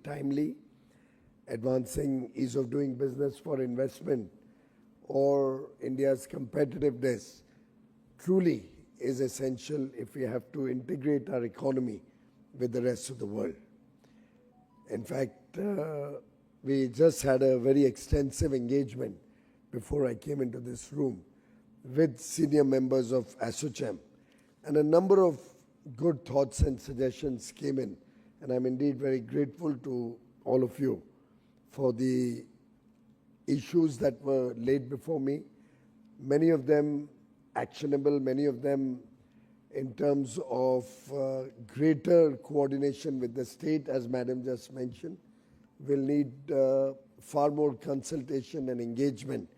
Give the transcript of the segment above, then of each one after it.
timely. Advancing ease of doing business for investment or India's competitiveness truly is essential if we have to integrate our economy with the rest of the world. In fact, we just had a very extensive engagement before I came into this room with senior members of Assocham, and a number of good thoughts and suggestions came in, and I'm indeed very grateful to all of you for the issues that were laid before me, many of them actionable, many of them in terms of greater coordination with the state, as Madam just mentioned, will need far more consultation and engagement.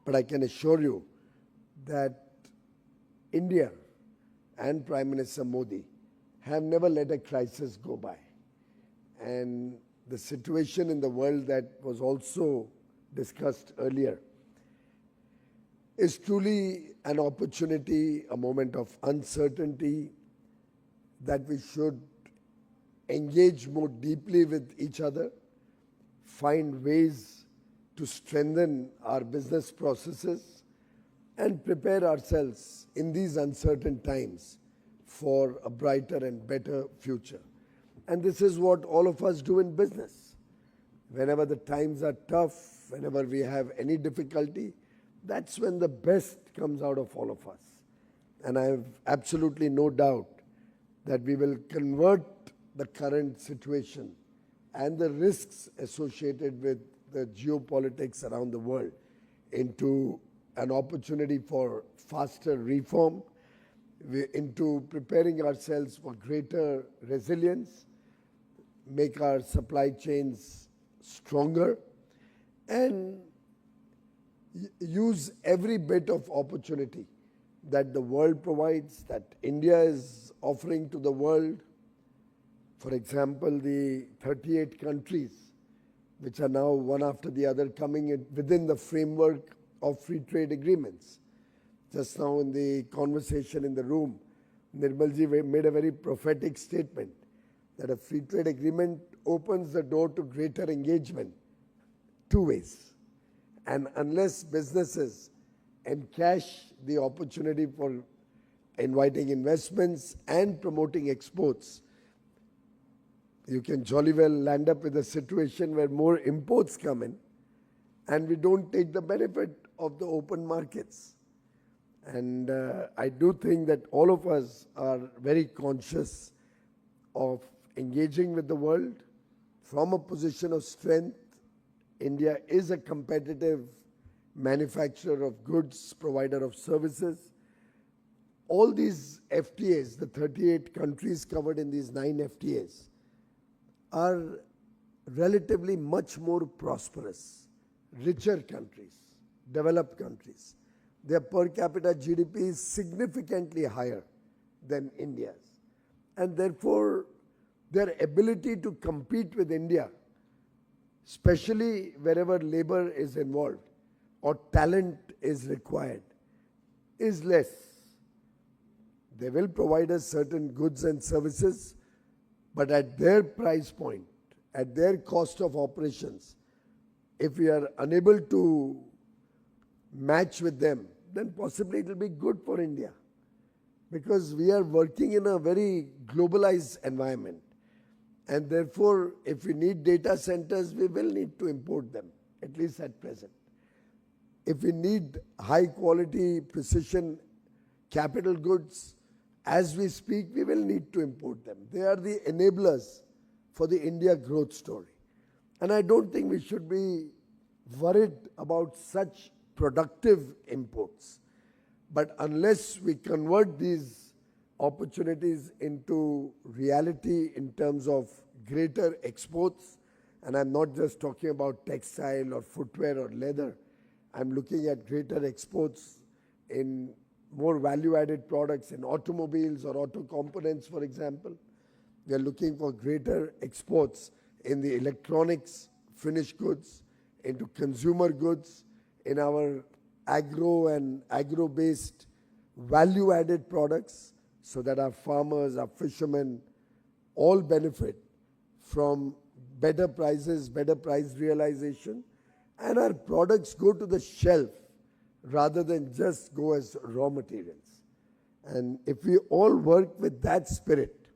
But I can assure you that India and Prime Minister Modi have never let a crisis go by. And the situation in the world that was also discussed earlier is truly an opportunity, a moment of uncertainty that we should engage more deeply with each other, find ways to strengthen our business processes, and prepare ourselves in these uncertain times for a brighter and better future. And this is what all of us do in business. Whenever the times are tough, whenever we have any difficulty, that's when the best comes out of all of us. And I have absolutely no doubt that we will convert the current situation and the risks associated with the geopolitics around the world into an opportunity for faster reform, into preparing ourselves for greater resilience, make our supply chains stronger, and use every bit of opportunity that the world provides, that India is offering to the world. For example, the 38 countries which are now one after the other coming in within the framework of free trade agreements. Just now in the conversation in the room, Nirmalji made a very prophetic statement that a free trade agreement opens the door to greater engagement two ways. And unless businesses encash the opportunity for inviting investments and promoting exports, you can jolly well land up with a situation where more imports come in and we don't take the benefit of the open markets. And I do think that all of us are very conscious of engaging with the world from a position of strength. India is a competitive manufacturer of goods, provider of services. All these FTAs, the 38 countries covered in these 9 FTAs, are relatively much more prosperous, richer countries, developed countries. Their per capita GDP is significantly higher than India's. And therefore, their ability to compete with India, especially wherever labor is involved or talent is required, is less. They will provide us certain goods and services, but at their price point, at their cost of operations, if we are unable to match with them, then possibly it will be good for India. Because we are working in a very globalized environment. And therefore, if we need data centers, we will need to import them, at least at present. If we need high quality, precision capital goods, as we speak, we will need to import them. They are the enablers for the India growth story. And I don't think we should be worried about such productive imports. But unless we convert these opportunities into reality in terms of greater exports, and I'm not just talking about textile or footwear or leather, I'm looking at greater exports in more value-added products in automobiles or auto components, for example. We are looking for greater exports in the electronics, finished goods, into consumer goods, in our agro and agro-based value-added products, so that our farmers, our fishermen, all benefit from better prices, better price realization, and our products go to the shelf rather than just go as raw materials. And if we all work with that spirit,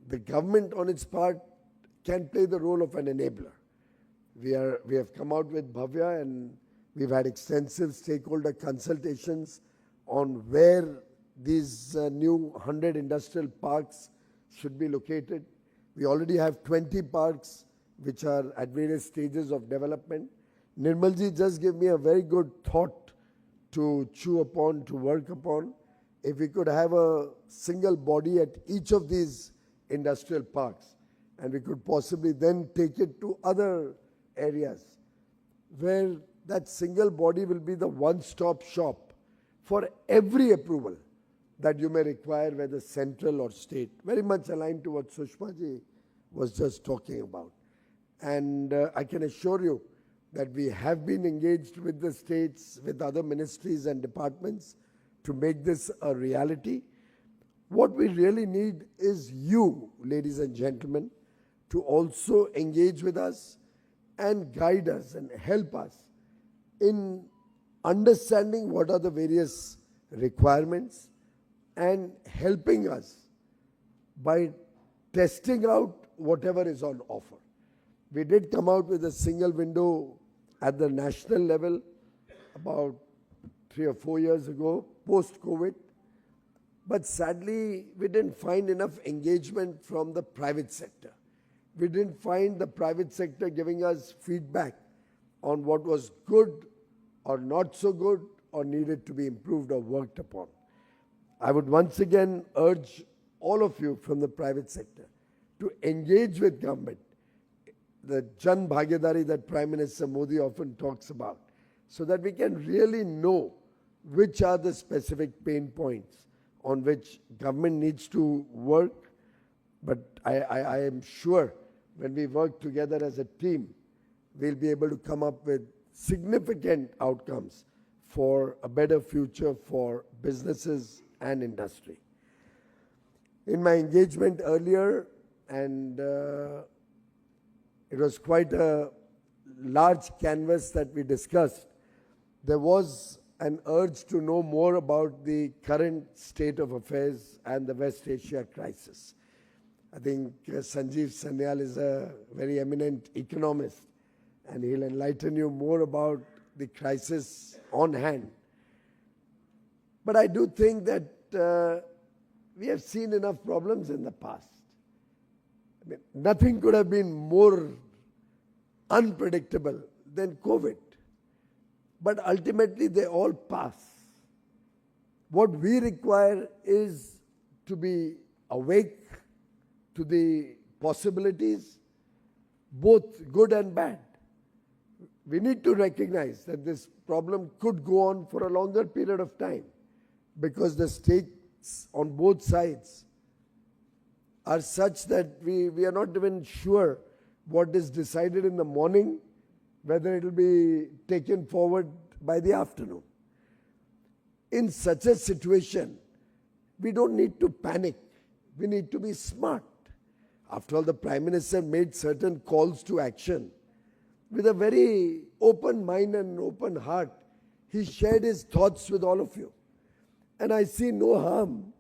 the government on its part can play the role of an enabler. We have come out with Bhavya, and we've had extensive stakeholder consultations on where these new 100 industrial parks should be located. We already have 20 parks which are at various stages of development. Nirmalji just gave me a very good thought to chew upon, to work upon. If we could have a single body at each of these industrial parks, and we could possibly then take it to other areas where that single body will be the one-stop shop for every approval that you may require, whether central or state. Very much aligned to what Sushma ji was just talking about. And I can assure you that we have been engaged with the states, with other ministries and departments to make this a reality. What we really need is you, ladies and gentlemen, to also engage with us and guide us and help us in understanding what are the various requirements and helping us by testing out whatever is on offer. We did come out with a single window at the national level about 3 or 4 years ago, post-COVID. But sadly, we didn't find enough engagement from the private sector. We didn't find the private sector giving us feedback on what was good or not so good or needed to be improved or worked upon. I would once again urge all of you from the private sector to engage with government, the Jan Bhagiyadari that Prime Minister Modi often talks about, so that we can really know which are the specific pain points on which government needs to work. But I am sure when we work together as a team, we'll be able to come up with significant outcomes for a better future for businesses and industry. In my engagement earlier, and it was quite a large canvas that we discussed, there was an urge to know more about the current state of affairs and the West Asia crisis. I think Sanjeev Sanyal is a very eminent economist, and he'll enlighten you more about the crisis on hand. But I do think that we have seen enough problems in the past. I mean, nothing could have been more unpredictable than COVID. But ultimately, they all pass. What we require is to be awake to the possibilities, both good and bad. We need to recognize that this problem could go on for a longer period of time because the stakes on both sides are such that we are not even sure what is decided in the morning, whether it will be taken forward by the afternoon. In such a situation, we don't need to panic. We need to be smart. After all, the Prime Minister made certain calls to action. With a very open mind and open heart, he shared his thoughts with all of you. And I see no harm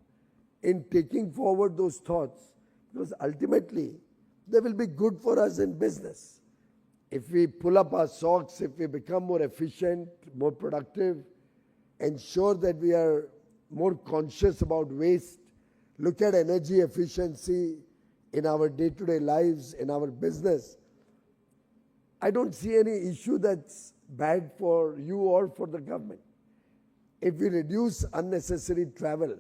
in taking forward those thoughts, because ultimately, they will be good for us in business. If we pull up our socks, if we become more efficient, more productive, ensure that we are more conscious about waste, look at energy efficiency in our day-to-day lives, in our business, I don't see any issue that's bad for you or for the government. If we reduce unnecessary travel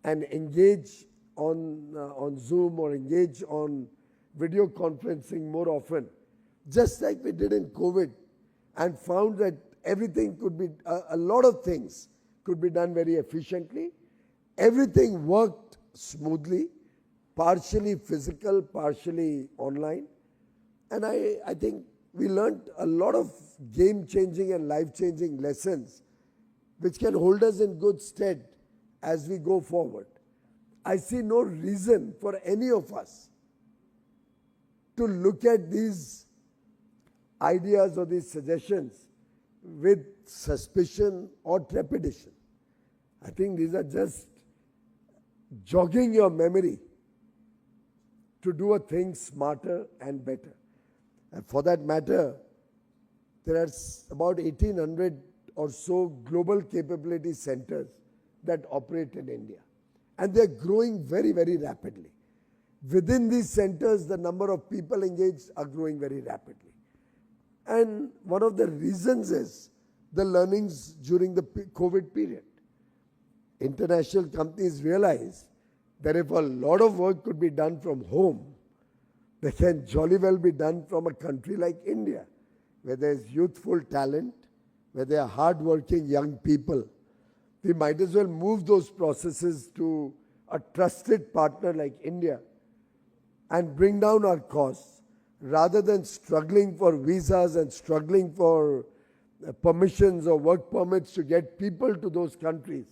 and engage on Zoom or engage on video conferencing more often, just like we did in COVID, and found that everything could be, a lot of things could be done very efficiently. Everything worked smoothly, partially physical, partially online. And I think we learned a lot of game-changing and life-changing lessons which can hold us in good stead as we go forward. I see no reason for any of us to look at these ideas or these suggestions with suspicion or trepidation. I think these are just jogging your memory to do a thing smarter and better. And for that matter, there are about 1,800 or so global capability centers that operate in India. And they're growing very, very rapidly. Within these centers, the number of people engaged are growing very rapidly. And one of the reasons is the learnings during the COVID period. International companies realize that if a lot of work could be done from home, they can jolly well be done from a country like India, where there's youthful talent, where there are hard-working young people. We might as well move those processes to a trusted partner like India and bring down our costs rather than struggling for visas and struggling for permissions or work permits to get people to those countries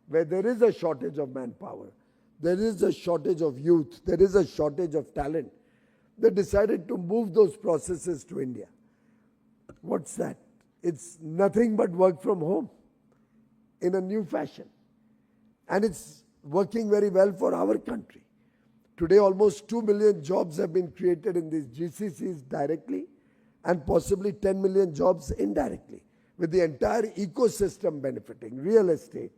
where there is a shortage of manpower, there is a shortage of youth, there is a shortage of talent. They decided to move those processes to India. What's that? It's nothing but work from home in a new fashion. And it's working very well for our country. Today, almost 2 million jobs have been created in these GCCs directly and possibly 10 million jobs indirectly, with the entire ecosystem benefiting, real estate,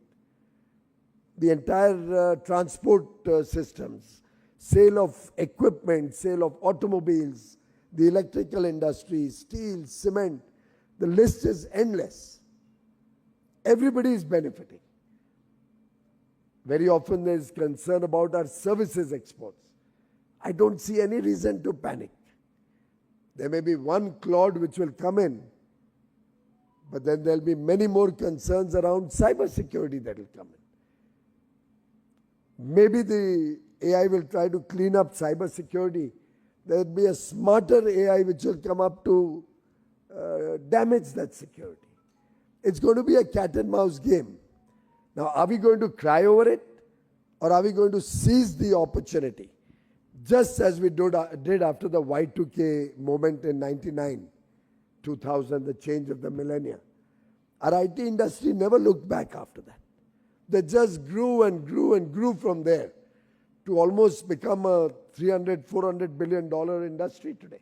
the entire transport systems, sale of equipment, sale of automobiles, the electrical industry, steel, cement. The list is endless. Everybody is benefiting. Very often there is concern about our services exports. I don't see any reason to panic. There may be one cloud which will come in, but then there will be many more concerns around cyber security that will come in. Maybe the AI will try to clean up cyber security. There will be a smarter AI which will come up to damage that security. It's going to be a cat and mouse game. Now, are we going to cry over it, or are we going to seize the opportunity? Just as we did after the Y2K moment in 99, 2000, the change of the millennia. Our IT industry never looked back after that. They just grew and grew and grew from there to almost become a $300, $400 billion industry today.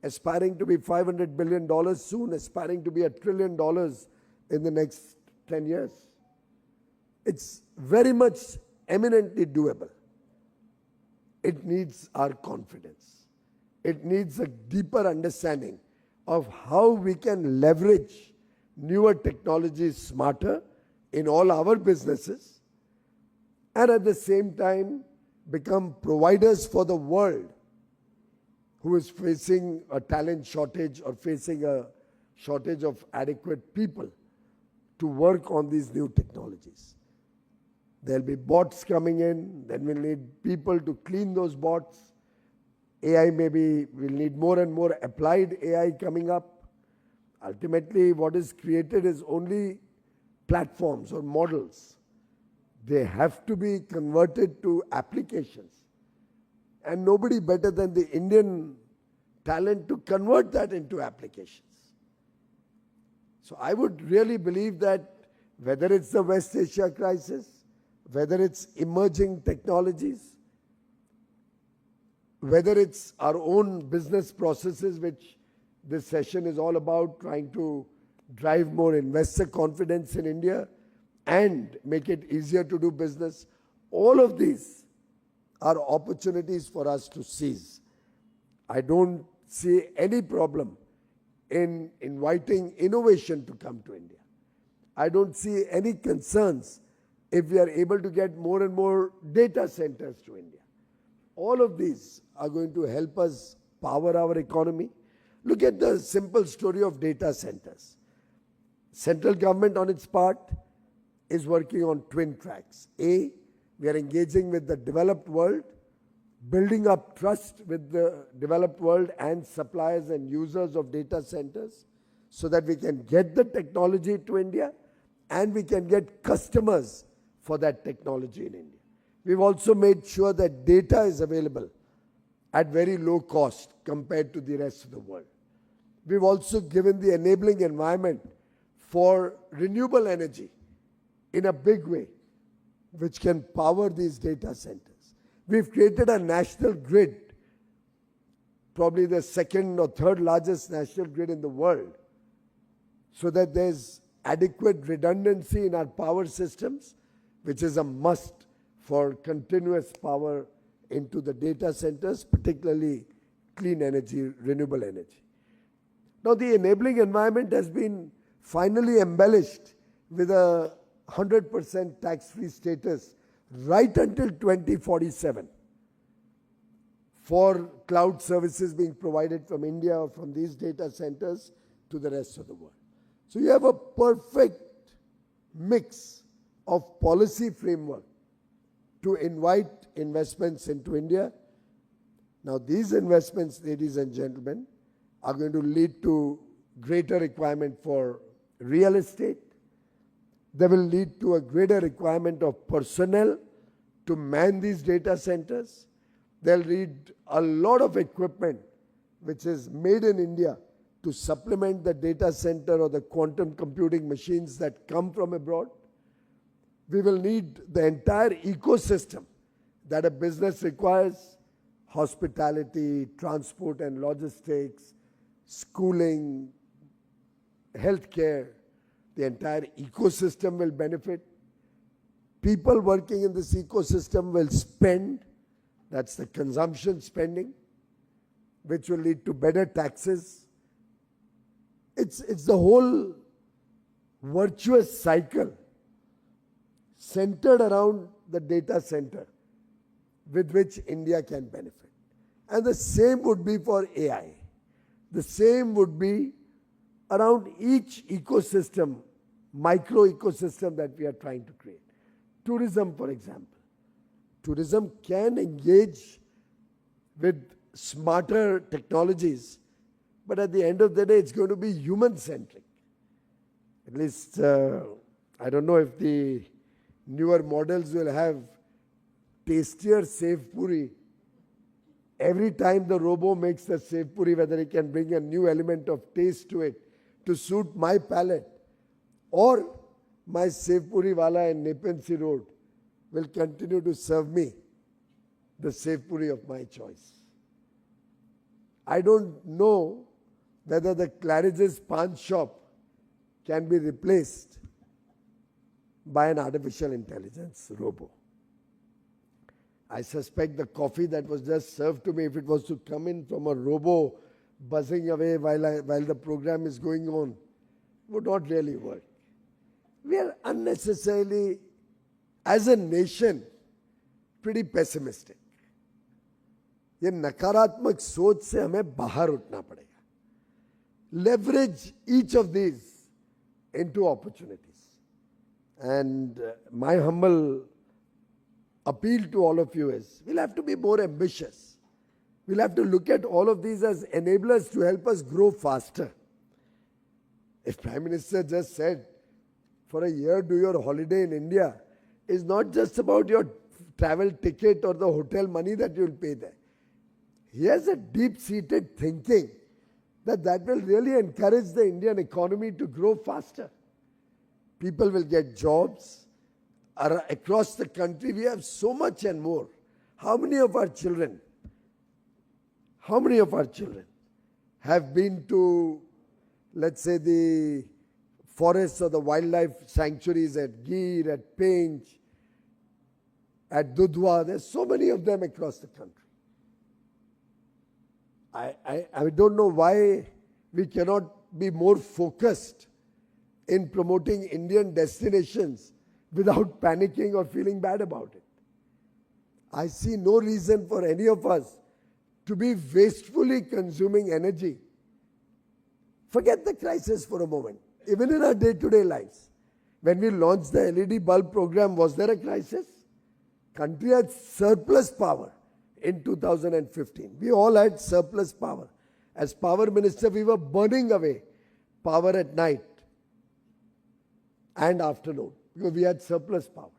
Aspiring to be $500 billion soon, aspiring to be $1 trillion in the next 10 years. It's very much eminently doable. It needs our confidence. It needs a deeper understanding of how we can leverage newer technologies smarter in all our businesses, and at the same time become providers for the world who is facing a talent shortage or facing a shortage of adequate people to work on these new technologies. There'll be bots coming in, then we'll need people to clean those bots. AI maybe we'll need more and more applied AI coming up. Ultimately, what is created is only platforms or models. They have to be converted to applications. And nobody better than the Indian talent to convert that into applications. So I would really believe that whether it's the West Asia crisis, whether it's emerging technologies, whether it's our own business processes, which this session is all about, trying to drive more investor confidence in India and make it easier to do business, all of these are opportunities for us to seize. I don't see any problem in inviting innovation to come to India. I don't see any concerns if we are able to get more and more data centers to India. All of these are going to help us power our economy. Look at the simple story of data centers. Central government on its part is working on twin tracks. A, we are engaging with the developed world, building up trust with the developed world and suppliers and users of data centers so that we can get the technology to India and we can get customers for that technology in India. We've also made sure that data is available at very low cost compared to the rest of the world. We've also given the enabling environment for renewable energy in a big way, which can power these data centers. We've created a national grid, probably the second or third largest national grid in the world, so that there's adequate redundancy in our power systems, which is a must for continuous power into the data centers, particularly clean energy, renewable energy. Now, the enabling environment has been finally embellished with a 100% tax-free status right until 2047 for cloud services being provided from India or from these data centers to the rest of the world. So you have a perfect mix of policy framework to invite investments into India. Now these investments, ladies and gentlemen, are going to lead to greater requirement for real estate. They will lead to a greater requirement of personnel to man these data centers. They'll need a lot of equipment which is made in India to supplement the data center or the quantum computing machines that come from abroad. We will need the entire ecosystem that a business requires: hospitality, transport and logistics, schooling, healthcare. The entire ecosystem will benefit. People working in this ecosystem will spend. That's the consumption spending, which will lead to better taxes. It's the whole virtuous cycle centered around the data center with which India can benefit. And the same would be for AI. The same would be around each ecosystem, micro ecosystem that we are trying to create. Tourism, for example. Tourism can engage with smarter technologies, but at the end of the day, it's going to be human-centric. At least, I don't know if the newer models will have tastier Sev Puri. Every time the robo makes the Sev Puri, whether it can bring a new element of taste to it to suit my palate, or my Sev Puri wala in Nepean Sea Road will continue to serve me the Sev Puri of my choice. I don't know whether the Claridge's pawn shop can be replaced by an artificial intelligence robo. I suspect the coffee that was just served to me, if it was to come in from a robo buzzing away while the program is going on, would not really work. We are unnecessarily, as a nation, pretty pessimistic. ये नकारात्मक सोच से हमें बाहर उठना पड़ेगा. Leverage each of these into opportunities. And my humble appeal to all of you is, we'll have to be more ambitious. We'll have to look at all of these as enablers to help us grow faster. If Prime Minister just said, for a year do your holiday in India, is not just about your travel ticket or the hotel money that you'll pay there. He has a deep-seated thinking that will really encourage the Indian economy to grow faster. People will get jobs. Across the country, we have so much and more. How many of our children have been to, let's say, the forests or the wildlife sanctuaries at Gir, at Pench, at Dudhwa? There's so many of them across the country. I don't know why we cannot be more focused in promoting Indian destinations without panicking or feeling bad about it. I see no reason for any of us to be wastefully consuming energy. Forget the crisis for a moment. Even in our day-to-day lives, when we launched the LED bulb program, was there a crisis? Country had surplus power in 2015. We all had surplus power. As power minister, we were burning away power at night and afternoon because we had surplus power.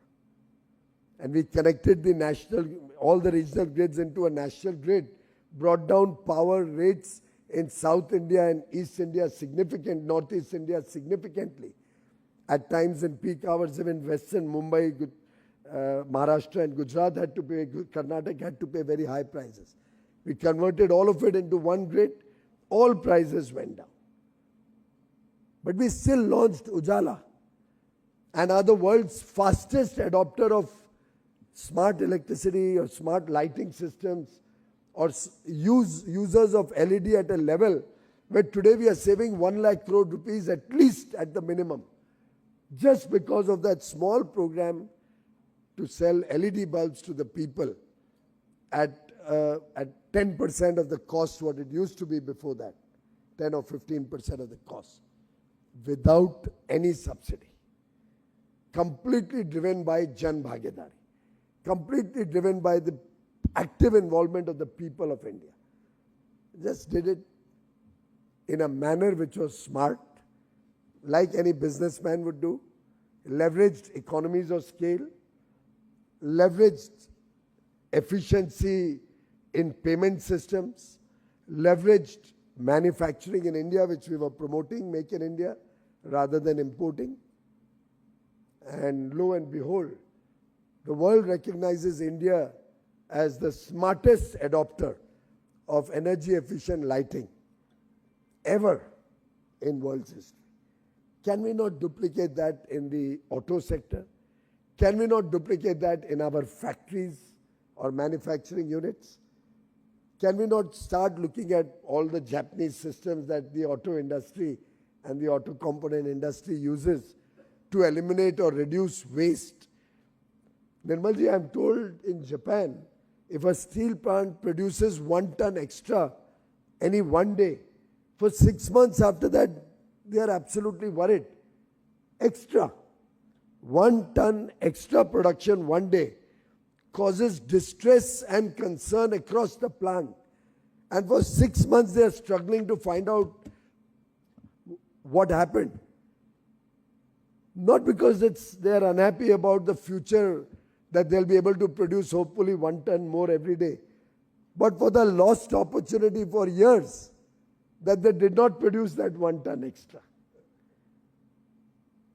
And we connected the national, all the regional grids into a national grid brought down power rates in South India and East India Northeast India significantly. At times in peak hours, even Western Mumbai, Maharashtra and Gujarat had to pay, Karnataka had to pay very high prices. We converted all of it into one grid, all prices went down. But we still launched Ujala and are the world's fastest adopter of smart electricity or smart lighting systems or users of LED at a level where today we are saving 1 lakh crore rupees at least at the minimum, just because of that small program to sell LED bulbs to the people at 10% of the cost what it used to be before that, 10 or 15% of the cost, without any subsidy. Completely driven by Jan Bhagidari, completely driven by the active involvement of the people of India. Just did it in a manner which was smart, like any businessman would do, leveraged economies of scale, leveraged efficiency in payment systems, leveraged manufacturing in India, which we were promoting, Make in India, rather than importing. And lo and behold, the world recognizes India as the smartest adopter of energy efficient lighting ever in world's history. Can we not duplicate that in the auto sector? Can we not duplicate that in our factories or manufacturing units? Can we not start looking at all the Japanese systems that the auto industry and the auto component industry uses to eliminate or reduce waste? Nirmalji, I'm told in Japan, if a steel plant produces 1 ton extra any one day, for 6 months after that, they are absolutely worried. Extra. 1 ton extra production one day causes distress and concern across the plant. And for 6 months, they are struggling to find out what happened. Not because they are unhappy about the future that they'll be able to produce hopefully 1 ton more every day, but for the lost opportunity for years that they did not produce that 1 ton extra.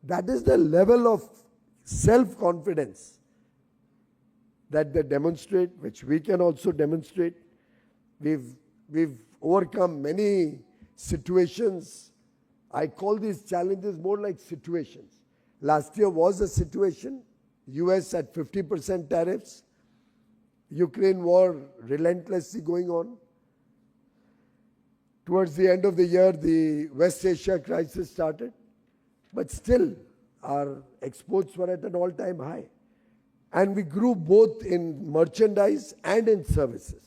That is the level of self-confidence that they demonstrate, which we can also demonstrate. We've overcome many situations. I call these challenges more like situations. Last year was a situation, US at 50% tariffs, Ukraine war relentlessly going on. Towards the end of the year, the West Asia crisis started, but still our exports were at an all-time high. And we grew both in merchandise and in services.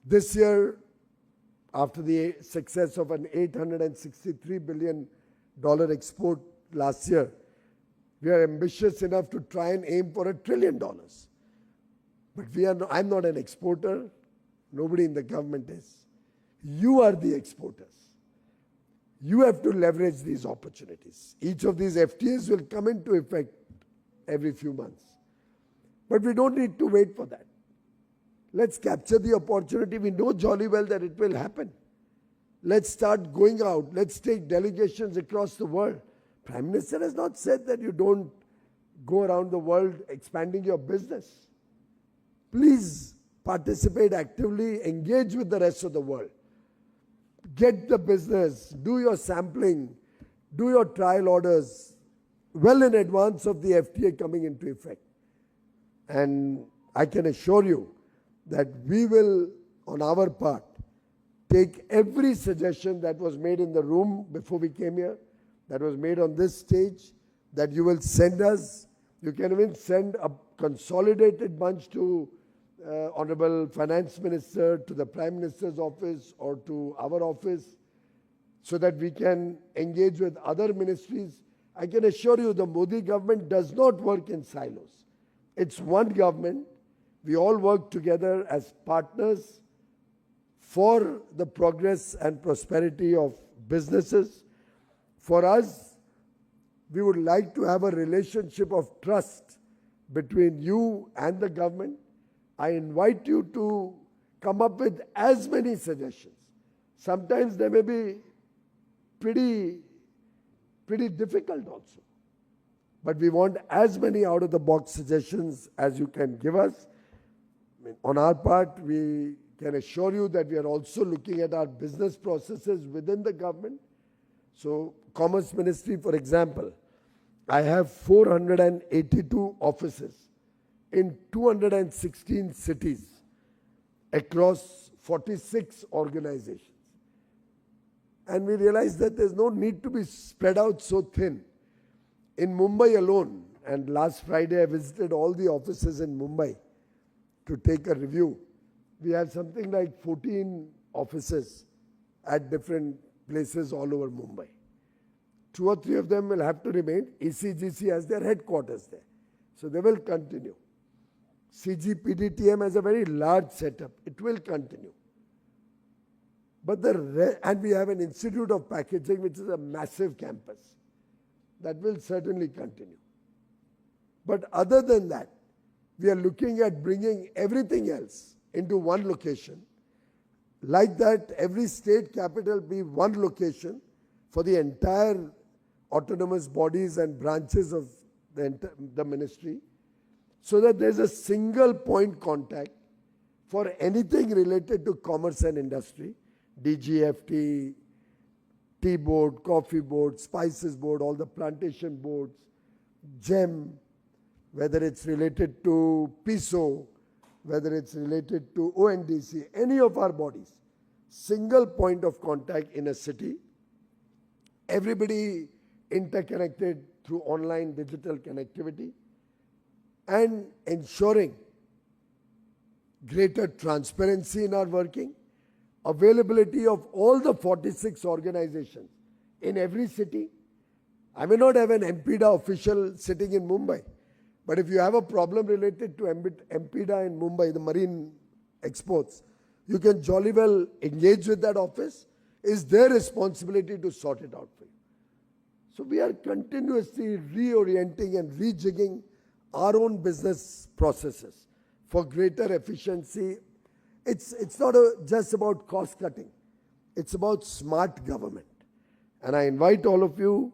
This year, after the success of an $863 billion export last year, we are ambitious enough to try and aim for $1 trillion. But I'm not an exporter. Nobody in the government is. You are the exporters. You have to leverage these opportunities. Each of these FTAs will come into effect every few months. But we don't need to wait for that. Let's capture the opportunity. We know jolly well that it will happen. Let's start going out. Let's take delegations across the world. Prime Minister has not said that you don't go around the world expanding your business. Please participate actively, engage with the rest of the world. Get the business, do your sampling, do your trial orders well in advance of the FTA coming into effect. And I can assure you that we will, on our part, take every suggestion that was made in the room before we came here, that was made on this stage, that you will send us. You can even send a consolidated bunch to Honorable Finance Minister, to the Prime Minister's office or to our office, so that we can engage with other ministries. I can assure you the Modi government does not work in silos. It's one government. We all work together as partners for the progress and prosperity of businesses. For us, we would like to have a relationship of trust between you and the government. I invite you to come up with as many suggestions. Sometimes they may be pretty difficult also. But we want as many out-of-the-box suggestions as you can give us. On our part, we can assure you that we are also looking at our business processes within the government. So, Commerce Ministry, for example, I have 482 offices in 216 cities across 46 organizations. And we realized that there's no need to be spread out so thin. In Mumbai alone, and last Friday I visited all the offices in Mumbai to take a review. We have something like 14 offices at different places all over Mumbai. 2 or 3 of them will have to remain. ECGC has their headquarters there. So they will continue. CGPDTM has a very large setup. It will continue. But and we have an Institute of Packaging, which is a massive campus. That will certainly continue. But other than that, we are looking at bringing everything else into one location. Like that, every state capital be one location for the entire autonomous bodies and branches of the ministry, so that there's a single point contact for anything related to commerce and industry, DGFT, tea board, coffee board, spices board, all the plantation boards, GEM, whether it's related to PISO, whether it's related to ONDC, any of our bodies, single point of contact in a city, everybody interconnected through online digital connectivity, and ensuring greater transparency in our working, availability of all the 46 organizations in every city. I may not have an MPDA official sitting in Mumbai, but if you have a problem related to MPDA in Mumbai, the marine exports, you can jolly well engage with that office. It's their responsibility to sort it out for you. So we are continuously reorienting and rejigging our own business processes for greater efficiency. It's not just about cost cutting. It's about smart government. And I invite all of you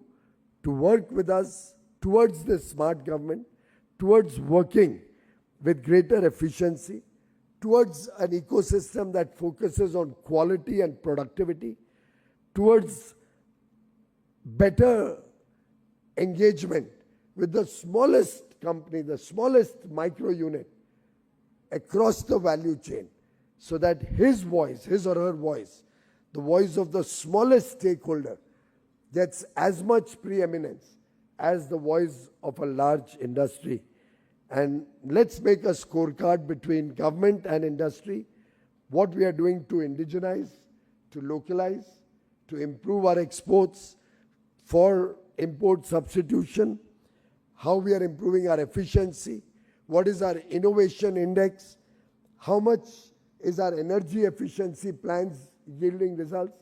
to work with us towards this smart government, towards working with greater efficiency, towards an ecosystem that focuses on quality and productivity, towards better engagement with the smallest company, the smallest micro unit across the value chain, so that his voice, his or her voice, the voice of the smallest stakeholder, gets as much preeminence as the voice of a large industry. And let's make a scorecard between government and industry, what we are doing to indigenize, to localize, to improve our exports for import substitution, how we are improving our efficiency, what is our innovation index, how much is our energy efficiency plans yielding results.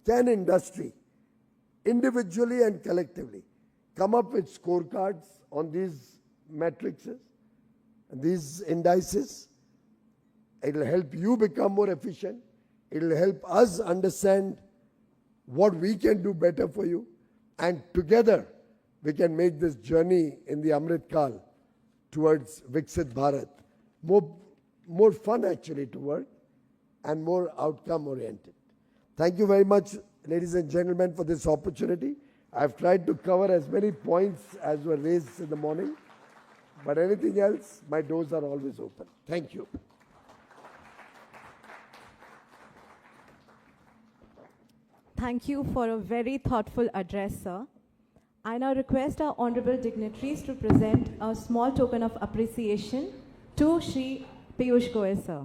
Can industry, individually and collectively, come up with scorecards on these matrices and these indices? It will help you become more efficient. It will help us understand what we can do better for you. And together, we can make this journey in the Amrit Kal towards Viksit Bharat more fun actually to work and more outcome oriented. Thank you very much, ladies and gentlemen, for this opportunity. I've tried to cover as many points as were raised in the morning, but anything else, my doors are always open. Thank you. Thank you for a very thoughtful address, sir. I now request our honorable dignitaries to present a small token of appreciation to Shri Piyush Goyal, sir.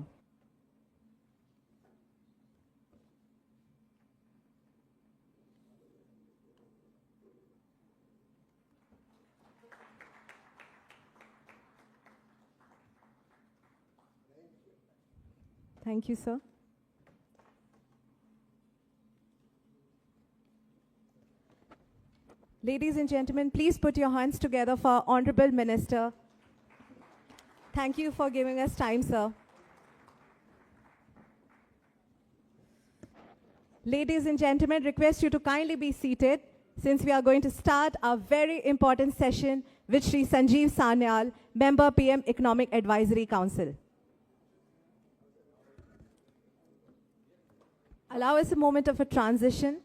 Thank you, sir. Ladies and gentlemen, please put your hands together for our Honorable Minister. Thank you for giving us time, sir. Ladies and gentlemen, request you to kindly be seated since we are going to start our very important session with Shri Sanjeev Sanyal, Member PM Economic Advisory Council. Allow us a moment of a transition.